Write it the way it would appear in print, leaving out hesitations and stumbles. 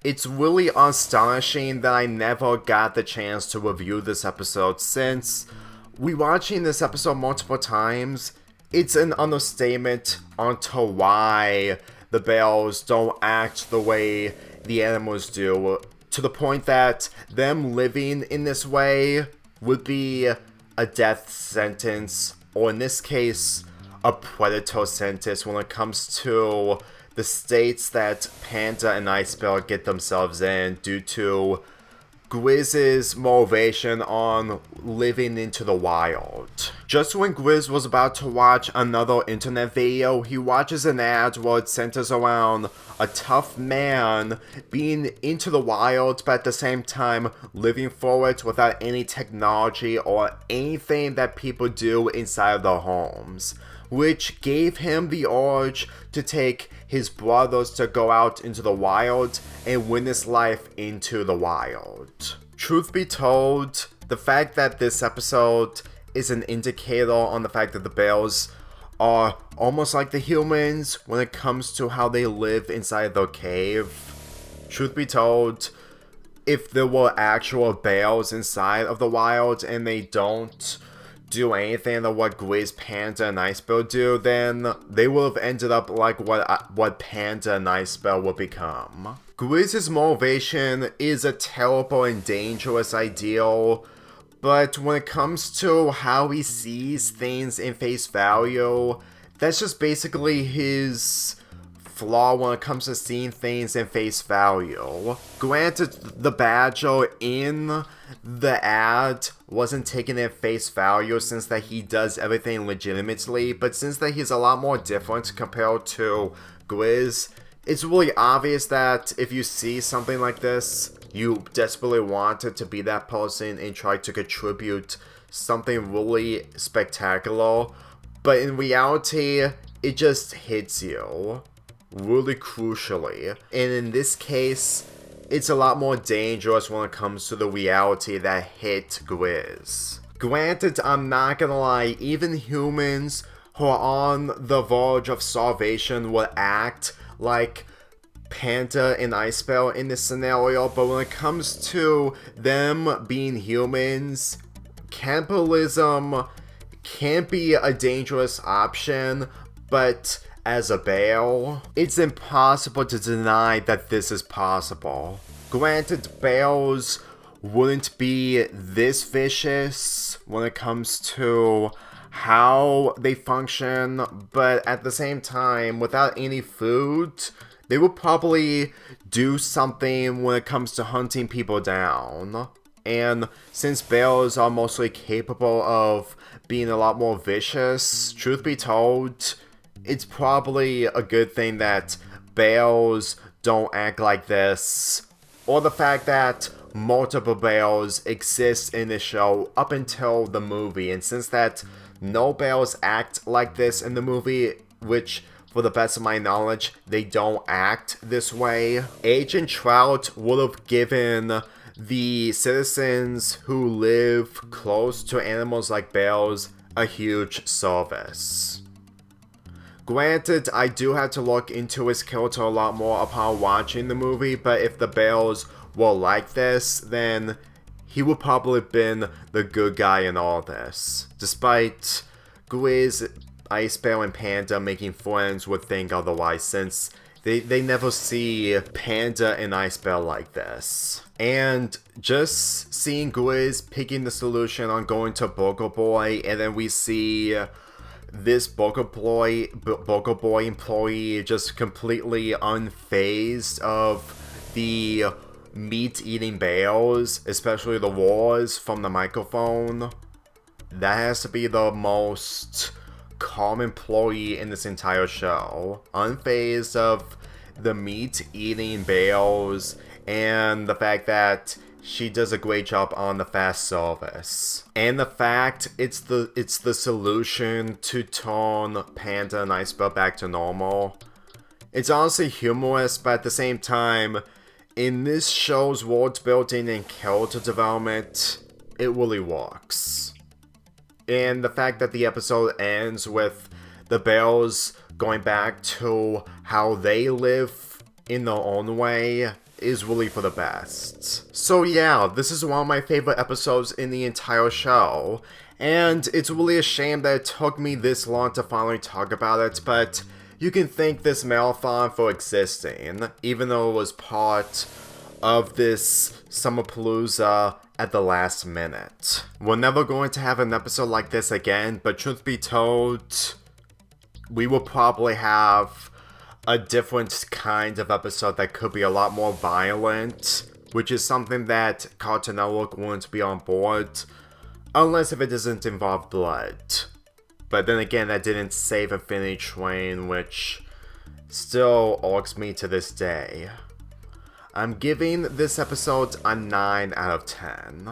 It's really astonishing that I never got the chance to review this episode, since rewatching this episode multiple times, it's an understatement onto why the bears don't act the way the animals do, to the point that them living in this way would be a death sentence, or in this case, a predator sentence when it comes to the states that Panda and Ice Bear get themselves in due to Grizz's motivation on living into the wild. Just when Grizz was about to watch another internet video, he watches an ad where it centers around a tough man being into the wild, but at the same time living for it without any technology or anything that people do inside of their homes, which gave him the urge to take his brothers to go out into the wild and witness life into the wild. Truth be told, the fact that this episode is an indicator on the fact that the bears are almost like the humans when it comes to how they live inside their cave. Truth be told, if there were actual bears inside of the wild and they don't do anything of what Grizz, Panda, and Ice Bear do, then they would have ended up like what Panda and Ice Bear would become. Grizz's motivation is a terrible and dangerous ideal, but when it comes to how he sees things in face value, that's just basically his flaw when it comes to seeing things in face value. Granted, the badger in the ad wasn't taken at face value since that he does everything legitimately, but since that he's a lot more different compared to Grizz, it's really obvious that if you see something like this, you desperately want it to be that person and try to contribute something really spectacular, but in reality, it just hits you really crucially. And in this case, it's a lot more dangerous when it comes to the reality that hit Grizz. Granted, I'm not gonna lie, even humans who are on the verge of starvation would act like Panda and Ice Bear in this scenario, but when it comes to them being humans, cannibalism can be a dangerous option, but as a bear, it's impossible to deny that this is possible. Granted, bears wouldn't be this vicious when it comes to how they function, but at the same time, without any food, they would probably do something when it comes to hunting people down. And since bears are mostly capable of being a lot more vicious, truth be told, it's probably a good thing that bears don't act like this, or the fact that multiple bears exist in the show up until the movie, and since that no bears act like this in the movie, which for the best of my knowledge, they don't act this way, Agent Trout would have given the citizens who live close to animals like bears a huge service. Granted, I do have to look into his character a lot more upon watching the movie, but if the bears were like this, then he would probably have been the good guy in all this. Despite Grizz, Ice Bear, and Panda making friends would think otherwise, since they never see Panda and Ice Bear like this. And just seeing Grizz picking the solution on going to Boca Boy, and then we see this Boca Boy employee just completely unfazed of the meat-eating bears, especially the roars from the microphone. That has to be the most calm employee in this entire show. Unfazed of the meat-eating bears and the fact that she does a great job on the fast service. And the fact it's the solution to turn Panda and Ice Bear back to normal. It's honestly humorous, but at the same time, in this show's world building and character development, it really works. And the fact that the episode ends with the bears going back to how they live in their own way is really for the best. So yeah, this is one of my favorite episodes in the entire show, and it's really a shame that it took me this long to finally talk about it, but you can thank this marathon for existing, even though it was part of this Summerpalooza at the last minute. We're never going to have an episode like this again, but truth be told, we will probably have a different kind of episode that could be a lot more violent, which is something that Cartoon Network wouldn't be on board, unless if it doesn't involve blood. But then again, that didn't save Infinity Train, which still irks me to this day. I'm giving this episode a 9 out of 10.